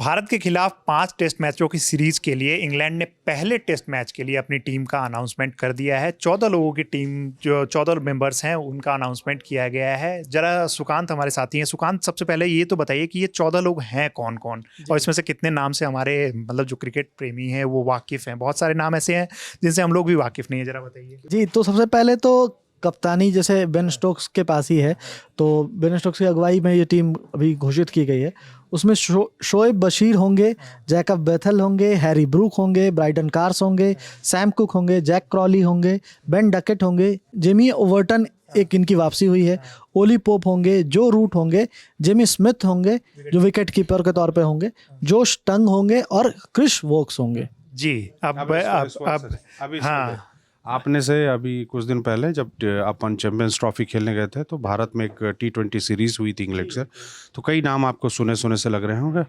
भारत के खिलाफ 5 टेस्ट मैचों की सीरीज के लिए इंग्लैंड ने पहले टेस्ट मैच के लिए अपनी टीम का अनाउंसमेंट कर दिया है। 14 लोगों की टीम, जो 14 मेंबर्स हैं, उनका अनाउंसमेंट किया गया है। जरा सुकांत हमारे साथी हैं। सुकांत, सबसे पहले ये तो बताइए कि ये 14 लोग हैं कौन कौन, और इसमें से कितने नाम से हमारे मतलब जो क्रिकेट प्रेमी हैं वो वाकिफ़ हैं। बहुत सारे नाम ऐसे हैं जिनसे हम लोग भी वाकिफ़ नहीं है, जरा बताइए। जी, तो सबसे पहले तो कप्तानी जैसे बेन स्टोक्स के पास ही है, तो बेन स्टोक्स की अगुवाई में ये टीम अभी घोषित की गई है। उसमें शोएब बशीर होंगे, जैकब बेथल होंगे, हैरी ब्रूक होंगे, ब्राइडन कार्स होंगे, सैम कुक होंगे, जैक क्रॉली होंगे, बेन डकेट होंगे, जेमी ओवर्टन एक इनकी वापसी हुई है, ओली पोप होंगे, जो रूट होंगे, जेमी स्मिथ होंगे जो विकेट कीपर के तौर पे होंगे, जोश टंग होंगे और क्रिस वोक्स होंगे। जी, अब हाँ, आपने से अभी कुछ दिन पहले जब अपन चैंपियंस ट्रॉफी खेलने गए थे तो भारत में एक T20 सीरीज हुई थी इंग्लैंड से, तो कई नाम आपको सुने सुने से लग रहे होंगे।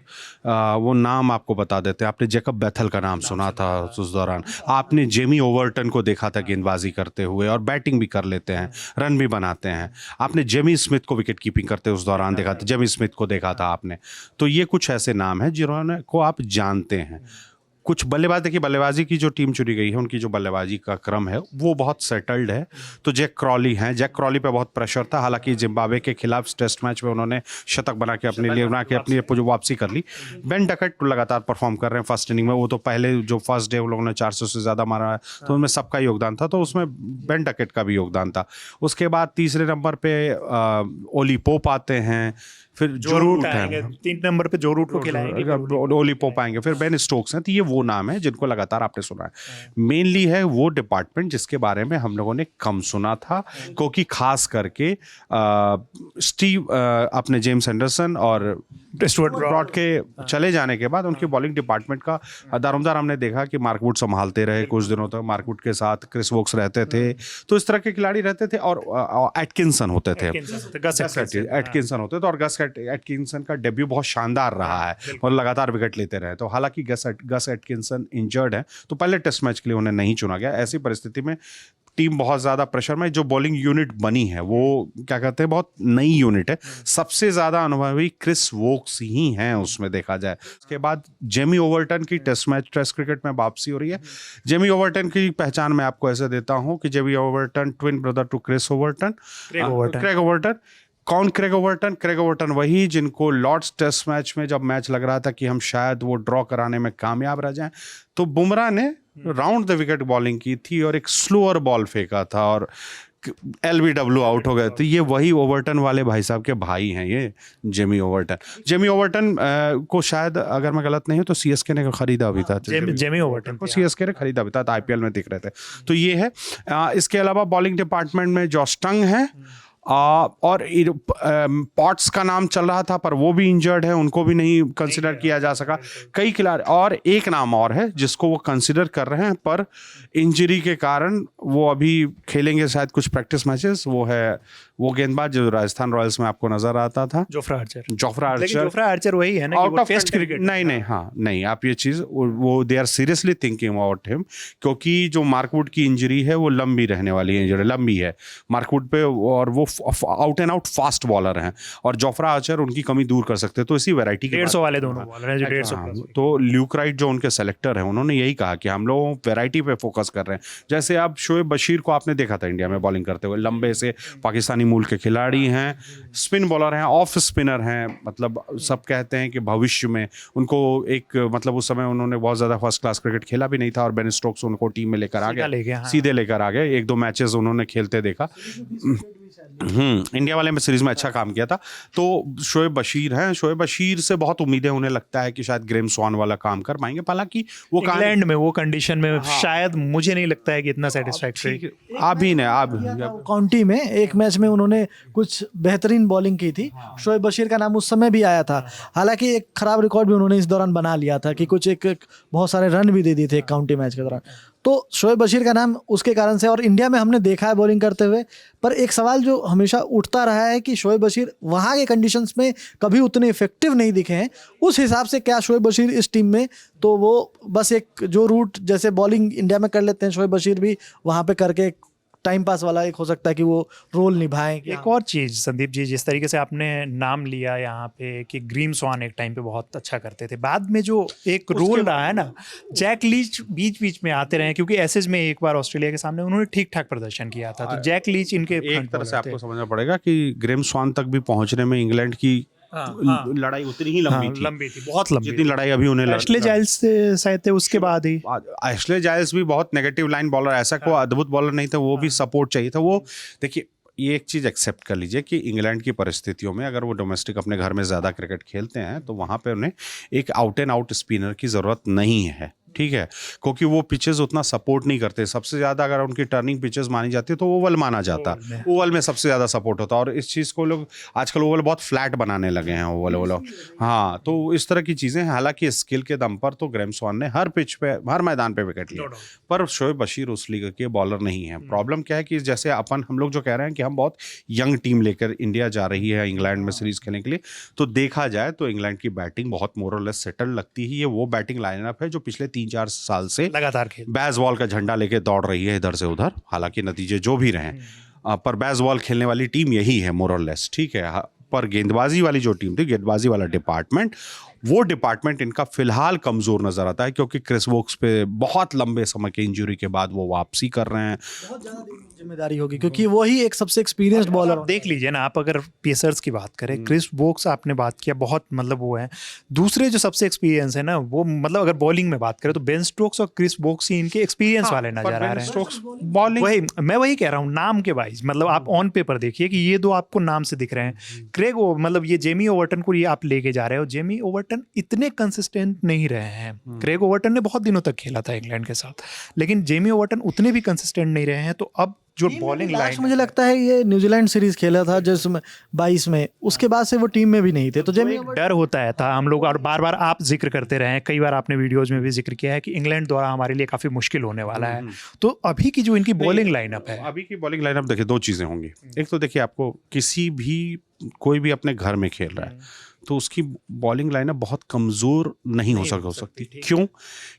वो नाम आपको बता देते हैं। आपने जैकब बेथल का नाम सुना था उस दौरान, आपने जेमी ओवर्टन को देखा था गेंदबाजी करते हुए, और बैटिंग भी कर लेते हैं, रन भी बनाते हैं। आपने जेमी स्मिथ को विकेट कीपिंग करते उस दौरान देखा था, जेमी स्मिथ को देखा था आपने। तो ये कुछ ऐसे नाम हैं जिन्होंने को आप जानते हैं। कुछ बल्लेबाज, देखिए बल्लेबाजी की जो टीम चुनी गई है उनकी जो बल्लेबाजी का क्रम है वो बहुत सेटल्ड है। तो जैक क्रॉली हैं, जैक क्रॉली पे बहुत प्रेशर था, हालांकि जिम्बाब्वे के खिलाफ टेस्ट मैच में उन्होंने शतक बना के अपनी जो वापसी कर ली। बेन डकेट लगातार परफॉर्म कर रहे हैं फर्स्ट इनिंग में। वो तो पहले जो फर्स्ट डे उन लोगों ने 400 से ज़्यादा मारा है, तो उनमें सबका योगदान था, तो उसमें बेन डकेट का भी योगदान था। उसके बाद तीसरे नंबर पे ओली पोप आते हैं, फिर जो रूट आएंगे 3 नंबर पे, जो रूट को खिलाएंगे, ओली पोप आएंगे, फिर बेन स्टोक्स हैं। तो ये वो नाम है जिनको लगातार आपने सुना है। मेनली है वो डिपार्टमेंट जिसके बारे में हम लोगों ने कम सुना था, क्योंकि खास करके स्टीव अपने जेम्स एंडरसन और स्टुअर्ट ब्रॉड के चले जाने के बाद उनकी बॉलिंग डिपार्टमेंट का दारोमदार हमने देखा कि मार्क वुड संभालते रहे कुछ दिनों तक। मार्क वुड के साथ क्रिस वोक्स रहते थे, तो इस तरह के खिलाड़ी रहते थे, और एटकिंसन होते थे, एटकिंसन होते थे, और गस एटकिंसन का डेब्यू बहुत शानदार रहा है और लगातार विकेट लेते रहे। तो हालांकि गस एटकिंसन इंजर्ड है, तो पहले टेस्ट मैच के लिए उन्हें नहीं चुना गया। ऐसी परिस्थिति में टीम बहुत ज़्यादा प्रेशर में, जो बॉलिंग यूनिट बनी है वो क्या कहते हैं, बहुत नई यूनिट है। सबसे ज़्यादा अनुभवी क्रिस वोक्स ही हैं उसमें देखा जाए। उसके बाद जेमी ओवर्टन की टेस्ट क्रिकेट में वापसी हो रही है। जेमी ओवर्टन की पहचान मैं आपको ऐसे देता हूँ कि Jamie Overton twin brother to Chris Overton, Craig Overton. कौन क्रेग ओवर्टन? क्रेग ओवर्टन वही जिनको लॉर्ड्स टेस्ट मैच में जब मैच लग रहा था कि हम शायद वो ड्रॉ कराने में कामयाब रह जाएं, तो बुमराह ने राउंड द विकेट बॉलिंग की थी और एक स्लोअर बॉल फेंका था और LBW आउट हो गए। तो ये वही ओवर्टन वाले भाई साहब के भाई हैं, ये जेमी ओवर्टन। जेमी ओवर्टन को शायद, अगर मैं गलत नहीं हूँ, तो CSK ने खरीदा भी था। जेमी ओवर्टन को CSK ने खरीदा भी था, तो IPL में दिख रहे थे। तो ये है। इसके अलावा बॉलिंग डिपार्टमेंट में जॉश टंग है, और पॉट्स का नाम चल रहा था पर वो भी इंजर्ड है, उनको भी नहीं कंसिडर किया जा सका। कई खिलाड़ी, और एक नाम और है जिसको वो कंसिडर कर रहे हैं पर इंजरी के कारण वो अभी खेलेंगे शायद कुछ प्रैक्टिस मैचेस। वो गेंदबाज जो राजस्थान रॉयल्स में आपको नजर आता था, जोफ्रा आर्चर वही है ना, आउट ऑफ टेस्ट क्रिकेट। नहीं, आप ये चीज वो they are seriously thinking about him, क्योंकि जो मार्कवुड की इंजरी है वो लंबी रहने वाली इंजरी, लंबी है मार्कवुड पे, और वो out and out fast bowler हैं, और जोफ्रा आर्चर उनकी कमी दूर कर सकते हैं। तो इसी वैरायटी के 150 वाले दोनों बॉलर हैं जो 150। तो ल्यूक राइट जो उनके सेलेक्टर हैं, उन्होंने यही कहा कि हम लोग वैरायटी पे फोकस कर रहे हैं। जैसे अब शोएब बशीर को आपने देखा था इंडिया में बॉलिंग करते हुए, लंबे से पाकिस्तानी मूल के खिलाड़ी हैं, स्पिन बॉलर हैं, ऑफ स्पिनर हैं। मतलब सब कहते हैं कि भविष्य में उनको एक, मतलब उस समय उन्होंने बहुत ज़्यादा फर्स्ट क्लास क्रिकेट खेला भी नहीं था, और बेन स्टोक्स उनको टीम में लेकर आ गए, सीधे लेकर आ गए। 1-2 मैचेस उन्होंने खेलते देखा। इंडिया वाले में सीरीज में अच्छा काम किया था। तो शोएब बशीर हैं, शोएब बशीर से बहुत उम्मीदें, उन्हें लगता है कि शायद ग्रेम स्वान वाला काम कर पाएंगे। हालांकि वो इंग्लैंड में वो कंडीशन में शायद मुझे नहीं लगता है कि इतना सेटिस्फैक्टरी। काउंटी में एक मैच में उन्होंने कुछ बेहतरीन बॉलिंग की थी। शोएब बशीर का नाम उस समय भी आया था, हालांकि एक खराब रिकॉर्ड भी उन्होंने इस दौरान बना लिया था कि कुछ एक बहुत सारे रन भी दे दिए थे काउंटी मैच के दौरान। तो शोएब बशीर का नाम उसके कारण से, और इंडिया में हमने देखा है बॉलिंग करते हुए। पर एक सवाल जो हमेशा उठता रहा है कि शोएब बशीर वहाँ के कंडीशंस में कभी उतने इफेक्टिव नहीं दिखे हैं, उस हिसाब से क्या शोएब बशीर इस टीम में, तो वो बस एक जो रूट जैसे बॉलिंग इंडिया में कर लेते हैं, शोएब बशीर भी वहाँ पे करके टाइम पास वाला एक हो सकता है कि वो रोल निभाएं। एक और चीज़ संदीप जी, जिस तरीके से आपने नाम लिया यहाँ पे कि ग्रीम स्वान एक टाइम पे बहुत अच्छा करते थे, बाद में जो एक रोल रहा है ना, जैक लीच बीच बीच में आते रहे, क्योंकि एसेज में एक बार ऑस्ट्रेलिया के सामने उन्होंने ठीक ठाक प्रदर्शन किया था, तो जैक लीच इनके एक तरह से आपको समझना पड़ेगा कि ग्रेम स्वान तक भी पहुंचने में इंग्लैंड की लड़ाई उतनी ही लंबी थी, बहुत लंबी, जितनी लड़ाई अभी उन्हें एशले जाइल्स से शायद थे उसके बाद ही। एशले जाइल्स भी बहुत नेगेटिव लाइन बॉलर, ऐसा कोई अद्भुत बॉलर नहीं था, वो भी सपोर्ट चाहिए था। वो देखिए, ये एक चीज़ एक्सेप्ट कर लीजिए कि इंग्लैंड की परिस्थितियों में अगर वो डोमेस्टिक अपने घर में ज़्यादा क्रिकेट खेलते हैं तो वहाँ पे उन्हें एक आउट एंड आउट स्पिनर की ज़रूरत नहीं है, ठीक है, क्योंकि वो पिचेस उतना सपोर्ट नहीं करते। सबसे ज़्यादा अगर उनकी टर्निंग पिचेस मानी जाती है तो ओवल माना जाता, ओवल में सबसे ज़्यादा सपोर्ट होता है, और इस चीज़ को लोग आजकल ओवल बहुत फ्लैट बनाने लगे हैं, ओवल। हाँ, तो इस तरह की चीज़ें, हालांकि स्किल के दम पर तो ग्रेम स्वान ने हर पिच पे, हर मैदान पे विकेट लिया, पर शोएब बशीर उस लीग के बॉलर नहीं है। प्रॉब्लम क्या है कि जैसे हम लोग जो कह रहे हैं कि हम बहुत यंग टीम लेकर इंडिया जा रही है इंग्लैंड में सीरीज खेलने के लिए, तो देखा जाए तो इंग्लैंड की बैटिंग बहुत मोर और लेस सेटल लगती है। ये वो बैटिंग लाइनअप है जो पिछले 3-4 साल से लगातार खेल बेसबॉल का झंडा लेके दौड़ रही है इधर से उधर, हालांकि नतीजे जो भी रहे, पर बेसबॉल खेलने वाली टीम यही है मोर और लेस, ठीक है। पर गेंदबाजी वाली जो टीम थी, गेंदबाजी वाला डिपार्टमेंट, वो डिपार्टमेंट इनका फिलहाल कमजोर नजर आता है, क्योंकि क्रिस वोक्स पे बहुत लंबे समय की इंजरी के बाद वो वापसी कर रहे हैं। बहुत ज़्यादा जिम्मेदारी होगी क्योंकि वो ही एक सबसे एक्सपीरियंस्ड बॉलर। देख लीजिए ना आप, अगर पेसर्स की बात करें, क्रिस वोक्स आपने बात किया, बहुत मतलब वो है। दूसरे जो सबसे एक्सपीरियंस है ना, वो मतलब अगर बॉलिंग में बात करें तो बेन स्टोक्स और क्रिस वोक्स ही इनके एक्सपीरियंस वाले नजर आ रहे हैं। बॉलिंग मैं वही कह रहा हूँ, नाम के वाइज, मतलब आप ऑन पेपर देखिए कि ये दो आपको नाम से दिख रहे हैं। क्रेग मतलब ये जेमी ओवर्टन को ये आप लेके जा रहे हो, जेमी ओवर्टन इतने कंसिस्टेंट नहीं रहे हैं। क्रेग ओवर्टन ने बहुत दिनों तक खेला था इंग्लैंड के साथ, लेकिन जेमी ओवर्टन उतने भी कंसिस्टेंट नहीं रहे हैं। तो अब जो बॉलिंग लाइन, मुझे लगता है ये न्यूजीलैंड सीरीज खेला था जिसमें 22 में, उसके बाद से वो टीम में भी नहीं थे, तो जेमी डर होता है था हम लोग, और बार बार आप जिक्र करते रहे हैं, कई बार आपने वीडियोज में भी जिक्र किया है कि इंग्लैंड द्वारा हमारे लिए काफी मुश्किल होने वाला है। तो अभी की जो इनकी बॉलिंग लाइनअप है, अभी की बॉलिंग लाइनअप देखिए, दो चीजें होंगी। एक तो देखिए, आपको कोई भी अपने घर में खेल रहा है तो उसकी बॉलिंग लाइनअप बहुत कमजोर नहीं हो सकती। क्यों?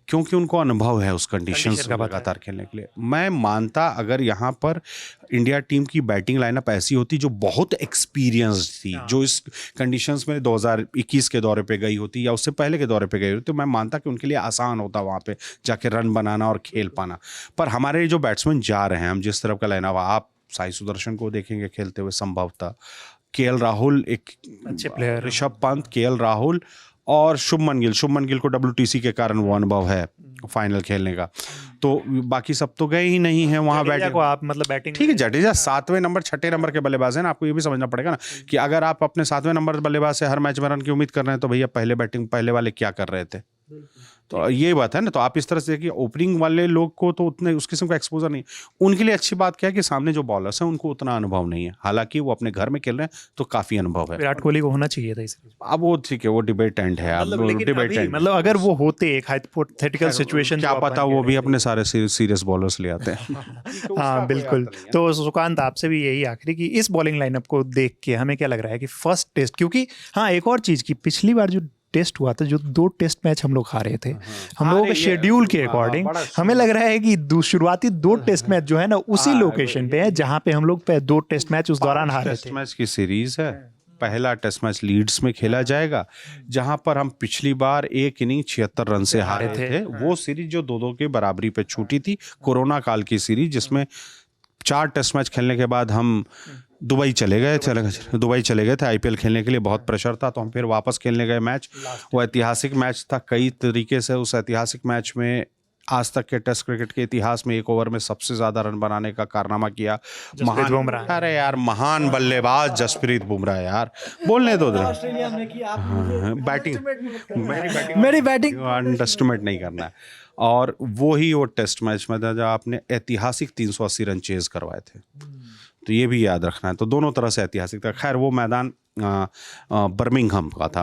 क्योंकि उनको अनुभव है उस कंडीशंस में लगातार खेलने के लिए। मैं मानता अगर यहाँ पर इंडिया टीम की बैटिंग लाइनअप ऐसी होती जो बहुत एक्सपीरियंस्ड थी, जो इस कंडीशंस में 2021 के दौरे पे गई होती या उससे पहले के दौरे पे गई होती, तो मैं मानता कि उनके लिए आसान होता वहाँ पे जाके रन बनाना और खेल पाना। पर हमारे जो बैट्समैन जा रहे हैं, हम जिस तरफ का लाइनअप, आप साई सुदर्शन को देखेंगे खेलते हुए संभवतः, केएल राहुल एक अच्छे प्लेयर, ऋषभ पंत, केएल राहुल और शुभमन गिल को WTC के कारण वो अनुभव है फाइनल खेलने का, तो बाकी सब तो गए ही नहीं है वहां बैटिंग को आप मतलब बैटिंग, ठीक है। जडेजा 7वें नंबर 6ठे नंबर के बल्लेबाज है ना, आपको ये भी समझना पड़ेगा ना कि अगर आप अपने 7वें नंबर बल्लेबाज से हर मैच में रन की उम्मीद कर रहे हैं तो भैया पहले वाले क्या कर रहे थे। तो ये बात है ना, तो आप इस तरह से देखिए, ओपनिंग वाले लोग को तो उतने उस किस्म का एक्सपोजर नहीं, उनके लिए अच्छी बात क्या है कि सामने जो बॉलर्स हैं उनको उतना अनुभव नहीं है, हालांकि वो अपने घर में खेल रहे हैं तो काफी अनुभव है। विराट कोहली को होना चाहिए था इस, अब वो ठीक है, वो डिबेट एंड है, मतलब अगर वो होते एक हाइपोथेटिकल सिचुएशन, क्या पता वो भी अपने सारे सीरियस बॉलर्स ले आते हैं। हाँ बिल्कुल। तो सुकांत आपसे भी यही आखिरी कि इस बॉलिंग लाइनअप को देख के हमें क्या लग रहा है कि फर्स्ट टेस्ट, क्योंकि हाँ एक और चीज की पिछली बार जो टेस्ट हुआ था, जो 2 टेस्ट मैच हम लोग हारे थे, हम लोगों के शेड्यूल के अकॉर्डिंग हमें लग रहा है कि शुरुआती 2 टेस्ट मैच जो है ना उसी लोकेशन पे है जहां पे हम लोग 2 टेस्ट मैच उस दौरान हारे थे। टेस्ट मैच की सीरीज है, पहला टेस्ट मैच लीड्स में खेला जाएगा जहां पर हम पिछली बार एक इनिंग 76 रन से हारे थे। वो सीरीज जो 2-2 की बराबरी पे छूटी थी, कोरोना काल की सीरीज, जिसमें 4 टेस्ट मैच खेलने के बाद हम दुबई चले गए थे IPL खेलने के लिए। बहुत प्रेशर था तो हम फिर वापस खेलने गए मैच। वो ऐतिहासिक मैच था कई तरीके से। उस ऐतिहासिक मैच में आज तक के टेस्ट क्रिकेट के इतिहास में एक ओवर में सबसे ज्यादा रन बनाने का कारनामा किया अरे यार महान बल्लेबाज जसप्रीत बुमराह, यार बोलने दो, मेरी बैटिंग अंडरएस्टिमेट नहीं करना है। और वो ही वो टेस्ट मैच में था जब आपने ऐतिहासिक 380 रन चेज करवाए थे, तो ये भी याद रखना है। तो दोनों तरह से ऐतिहासिक था। खैर वो मैदान बर्मिंघम का था,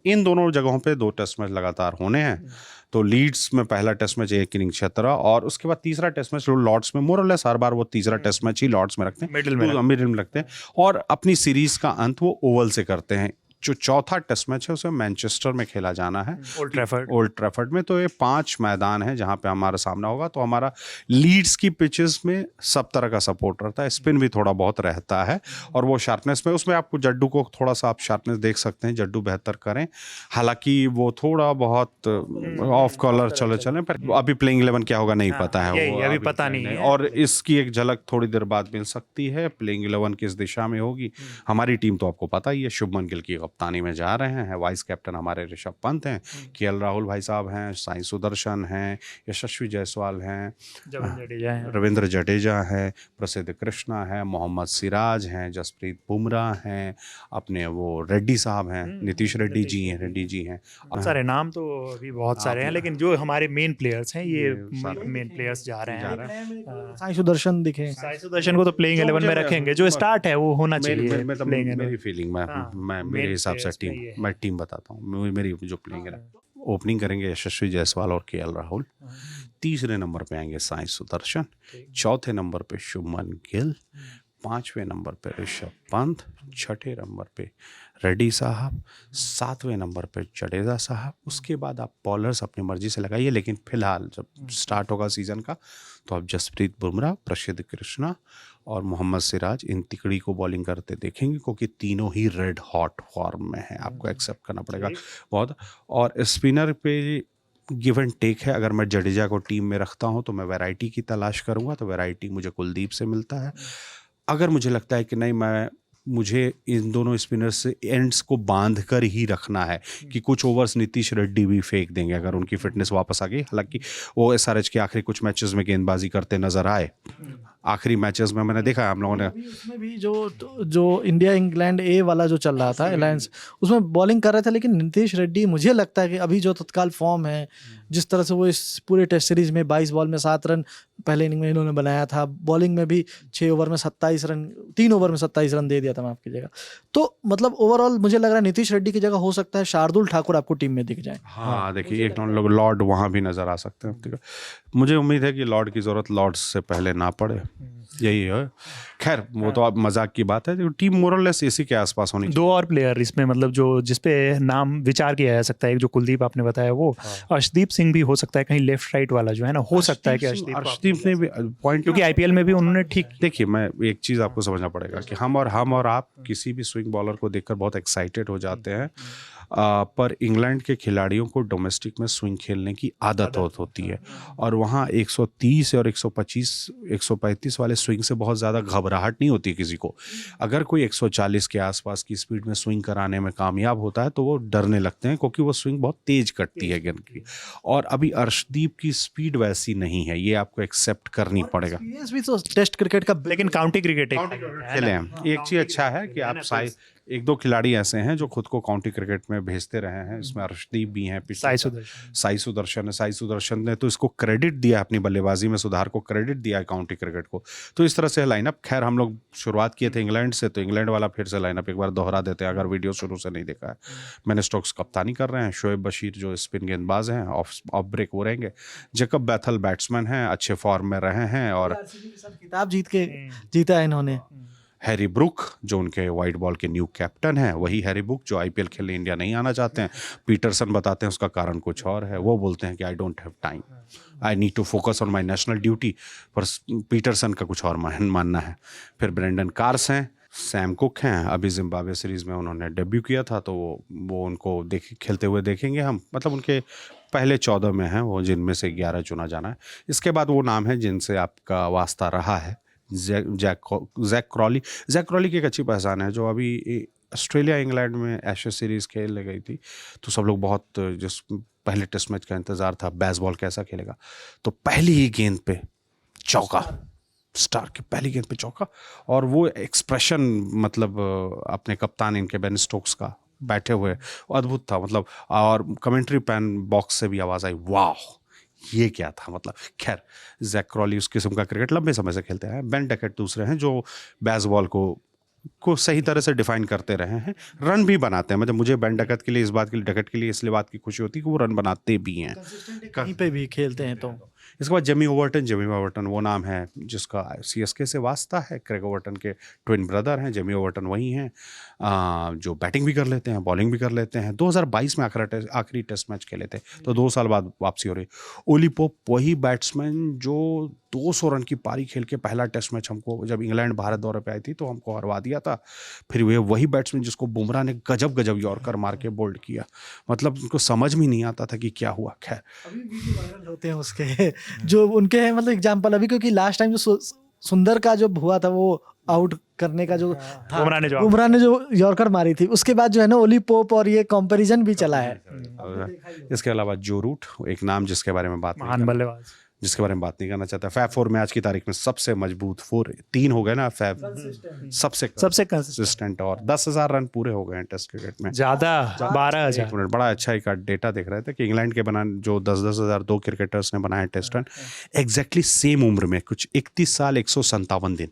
इन दोनों जगहों पे 2 टेस्ट मैच लगातार होने हैं। तो लीड्स में पहला टेस्ट मैच 1 इनिंग 76 और उसके बाद तीसरा टेस्ट मैच लॉर्ड्स में, मोर और लेस हर बार वो तीसरा टेस्ट मैच ही लॉर्ड्स में रखते हैं, मिडिल में रखते हैं, और अपनी सीरीज का अंत वो ओवल से करते हैं। जो चौथा टेस्ट मैच है उसे मैनचेस्टर में खेला जाना है, ओल्ड ट्रैफर्ड में। तो ये 5 मैदान है जहाँ पे हमारा सामना होगा। तो हमारा लीड्स की पिचेस में सब तरह का सपोर्ट रहता है, स्पिन भी थोड़ा बहुत रहता है, और वो शार्पनेस में उसमें आपको जड्डू को थोड़ा सा आप शार्पनेस देख सकते हैं, जड्डू बेहतर करें। हालांकि वो थोड़ा बहुत ऑफ कॉलर चले पर अभी प्लेइंग 11 क्या होगा नहीं पता है, वो अभी पता नहीं है। और इसकी एक झलक थोड़ी देर बाद मिल सकती है, प्लेइंग 11 किस दिशा में होगी। हमारी टीम तो आपको पता ही है, शुभमन गिल की कप्तानी में जा रहे हैं, वाइस कैप्टन हमारे ऋषभ पंत हैं, केएल राहुल भाई साहब हैं, साई सुदर्शन हैं, यशस्वी जायसवाल हैं, रविंद्र जडेजा हैं, प्रसिद्ध कृष्णा है, मोहम्मद सिराज हैं, जसप्रीत बुमराह हैं, अपने वो रेड्डी साहब हैं, नीतीश रेड्डी जी हैं। बहुत सारे नाम तो अभी बहुत सारे हैं, लेकिन जो हमारे मेन प्लेयर्स हैं ये मेन प्लेयर्स जा रहे हैं। साई सुदर्शन दिखे, साई सुदर्शन को तो प्लेइंग 11 में रखेंगे, जो स्टार्ट है वो होना चाहिए। मेरी फीलिंग मैं मेरे हिसाब से मैं टीम बताता हूँ। मेरी जो प्लेइंग है, ओपनिंग करेंगे यशस्वी जायसवाल और केएल राहुल, तीसरे नंबर पे आएंगे साई सुदर्शन, चौथे नंबर पे शुभमन गिल, पांचवें नंबर पे ऋषभ पंत, छठे नंबर पे रेड्डी साहब, सातवें नंबर पे जडेजा साहब। उसके बाद आप बॉलर्स अपनी मर्जी से लगाइए, लेकिन फिलहाल जब स्टार्ट होगा सीजन का तो आप जसप्रीत बुमराह, प्रसिद्ध कृष्णा और मोहम्मद सिराज इन तिकड़ी को बॉलिंग करते देखेंगे, क्योंकि तीनों ही रेड हॉट फॉर्म में है, आपको एक्सेप्ट करना पड़ेगा बहुत। और स्पिनर पे गिव एंड टेक है। अगर मैं जडेजा को टीम में रखता हूं तो मैं वैरायटी की तलाश करूंगा, तो वैरायटी मुझे कुलदीप से मिलता है। अगर मुझे लगता है कि नहीं, मुझे इन दोनों स्पिनर्स से एंड्स को बांध कर ही रखना है कि कुछ ओवर्स नीतीश रेड्डी भी फेंक देंगे अगर उनकी फिटनेस वापस आ गई। हालांकि वो एसआरएच के आखिरी कुछ मैचेस में गेंदबाजी करते नजर आए, आखिरी मैचेस में मैंने देखा है हम लोगों ने। उसमें भी जो इंडिया इंग्लैंड ए वाला जो चल रहा था अलायंस, उसमें बॉलिंग कर रहे थे, लेकिन नीतीश रेड्डी मुझे लगता है कि अभी जो तत्काल फॉर्म है, जिस तरह से वो इस पूरे टेस्ट सीरीज में 22 बॉल में 7 रन पहले इनिंग में इन्होंने बनाया था, बॉलिंग में भी 6 ओवर में 27 रन, 3 ओवर में 27 रन दे दिया था, माफ कीजिएगा। तो मतलब ओवरऑल मुझे लग रहा है नीतीश रेड्डी की जगह हो सकता है शार्दुल ठाकुर आपको टीम में दिख जाए। हाँ देखिए, एक लोग लॉर्ड वहाँ भी नजर आ सकते हैं। मुझे उम्मीद है कि लॉर्ड की जरूरत लॉर्ड्स से पहले ना पड़े, यही है। खैर वो तो अब मजाक की बात है, टीम मोरलेस इसी के आसपास होनी चाहिए। 2 और प्लेयर इसमें मतलब जो जिसपे नाम विचार किया जा सकता है, एक जो कुलदीप आपने बताया वो, अर्शदीप सिंह भी हो सकता है, कहीं लेफ्ट राइट वाला जो है ना, हो सकता है कि अर्शदीप ने भी पॉइंट, क्योंकि आईपीएल में भी उन्होंने ठीक। देखिए, मैं एक चीज़ आपको समझना पड़ेगा कि हम और आप किसी भी स्विंग बॉलर को देखकर बहुत एक्साइटेड हो जाते हैं, पर इंग्लैंड के खिलाड़ियों को डोमेस्टिक में स्विंग खेलने की आदत होती है, और वहाँ 130 और 125 135 वाले स्विंग से बहुत ज़्यादा घबराहट नहीं होती किसी को। अगर कोई 140 के आसपास की स्पीड में स्विंग कराने में कामयाब होता है तो वो डरने लगते हैं, क्योंकि वो स्विंग बहुत तेज कटती है गेंद की, और अभी अर्शदीप की स्पीड वैसी नहीं है, ये आपको एक्सेप्ट करनी पड़ेगा। भी तो टेस्ट क्रिकेट का, लेकिन काउंटी क्रिकेट खेले हैं। एक चीज़ अच्छा है कि आप एक दो खिलाड़ी ऐसे हैं जो खुद को काउंटी क्रिकेट में भेजते रहे हैं, इसमें अर्शदीप भी हैं, साई सुदर्शन ने तो इसको क्रेडिट दिया, अपनी बल्लेबाजी में सुधार को क्रेडिट दिया है काउंटी क्रिकेट को। तो इस तरह से लाइनअप, खैर हम लोग शुरुआत किए थे इंग्लैंड से, तो इंग्लैंड वाला फिर से लाइनअप एक बार दोहरा देते हैं अगर वीडियो शुरू से नहीं देखा है। मैंने स्टोक्स कप्तानी कर रहे हैं, शोएब बशीर जो स्पिन गेंदबाज हैं ऑफ ब्रेक वो रहेंगे, जैकब बैथल बैट्समैन हैं, अच्छे फॉर्म में रहे हैं और खिताब जीता है इन्होंने। हैरी ब्रुक जो उनके वाइट बॉल के न्यू कैप्टन हैं, वही हैरी ब्रुक जो आईपीएल खेलने इंडिया नहीं आना चाहते हैं। पीटरसन बताते हैं उसका कारण कुछ और है, वो बोलते हैं कि I don't have time, I need to focus on my national duty, पर पीटरसन का कुछ और मानना है। फिर ब्रेंडन कार्स हैं, सैम कुक हैं, अभी जिम्बाब्वे सीरीज़ में उन्होंने डेब्यू किया था, तो वो उनको खेलते हुए देखेंगे हम, मतलब उनके पहले 14 में हैं वो, जिनमें से 11 चुना जाना है। इसके बाद वो नाम है जिनसे आपका वास्ता रहा है, जैक क्रॉली की एक अच्छी पहचान है, जो अभी ऑस्ट्रेलिया इंग्लैंड में एशेज सीरीज़ खेलने गई थी, तो सब लोग बहुत, जिस पहले टेस्ट मैच का इंतज़ार था बेसबॉल कैसा खेलेगा, तो पहली ही गेंद पे चौका, स्टार की पहली गेंद पे चौका, और वो एक्सप्रेशन मतलब अपने कप्तान इनके बेन स्टोक्स का बैठे हुए अद्भुत था, मतलब, और कमेंट्री पैन बॉक्स से भी आवाज़ आई, वाह ये क्या था, मतलब। खैर, जैक क्रॉली उस किस्म का क्रिकेट लंबे समय से खेलते हैं। बेन डकैट दूसरे हैं जो बेसबॉल को सही तरह से डिफाइन करते रहे हैं, रन भी बनाते हैं। मतलब मुझे बेन डकैट के लिए डकैट के लिए इसलिए बात की खुशी होती है कि वो रन बनाते भी हैं, कहीं पे भी खेलते हैं तो इसके बाद जेमी ओवर्टन वो नाम है जिसका CSK से वास्ता है। क्रेग ओवर्टन के ट्विन ब्रदर हैं, जेमी ओवर्टन वही हैं जो बैटिंग भी कर लेते हैं, बॉलिंग भी कर लेते हैं। 2022 में आखिरी टेस्ट मैच खेले थे, तो 2 साल बाद वापसी हो रही। ओली पोप वही बैट्समैन जो 200 रन की पारी खेल के पहला टेस्ट मैच हमको, जब इंग्लैंड भारत दौरे पे आई थी तो हमको हरवा दिया था। फिर वही बैट्समैन जिसको बुमराह ने गजब यॉर्कर मार के बोल्ड किया। मतलब उनको समझ में नहीं आता था कि क्या हुआ। खैर अभी वीडियो वायरल होते हैं उसके जो उनके हैं, मतलब एग्जांपल अभी, क्योंकि लास्ट टाइम जो सुंदर का जो हुआ था वो आउट करने का जो था, बुमराह ने जो यॉर्कर मारी थी, उसके बाद जो है ना ओली पोप और ये कंपैरिजन भी चला है। इसके अलावा जो रूट, एक नाम जिसके बारे में बात महान बल्लेबाज, जिसके बारे में बात नहीं करना चाहता। फैब 4 में आज की तारीख में सबसे मजबूत 3 हो गए ना फैब, सबसे कंसिस्टेंट, और 10,000 रन पूरे हो गए हैं टेस्ट क्रिकेट में, ज्यादा 12,000। बड़ा अच्छा एक डेटा देख रहे थे कि इंग्लैंड के बना जो 10,000 2 क्रिकेटर्स ने बनाए टेस्ट रन एग्जैक्टली सेम उम्र में, कुछ 31 साल 157 दिन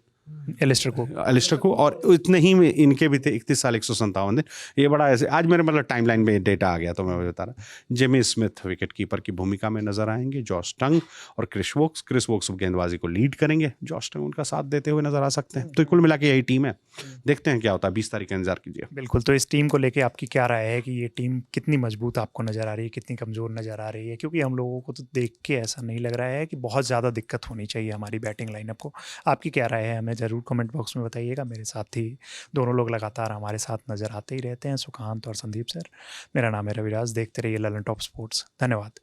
एलिस्टर को, और इतने ही में इनके भी थे 31 साल 157 दिन। ये बड़ा ऐसे आज मेरे मतलब टाइमलाइन में डेटा आ गया तो मैं बता रहा। जेमी स्मिथ विकेट कीपर की भूमिका में नजर आएंगे, जॉश टंग और क्रिस वोक्स गेंदबाजी को लीड करेंगे, जॉश टंग उनका साथ देते हुए नजर आ सकते हैं। तो कुल मिला के यही टीम है, देखते हैं क्या होता है। 20 तारीख का इंतजार कीजिए। बिल्कुल। तो इस टीम को लेके आपकी क्या राय है कि ये टीम कितनी मजबूत आपको नजर आ रही है, कितनी कमजोर नजर आ रही है? क्योंकि हम लोगों को तो देख के ऐसा नहीं लग रहा है कि बहुत ज़्यादा दिक्कत होनी चाहिए हमारी बैटिंग लाइनअप को। आपकी क्या राय है, हमें ज़रूर कमेंट बॉक्स में बताइएगा। मेरे साथ ही दोनों लोग लगातार हमारे साथ नज़र आते ही रहते हैं, सुकांत और संदीप सर। मेरा नाम है रविराज। देखते रहिए ललन टॉप स्पोर्ट्स। धन्यवाद।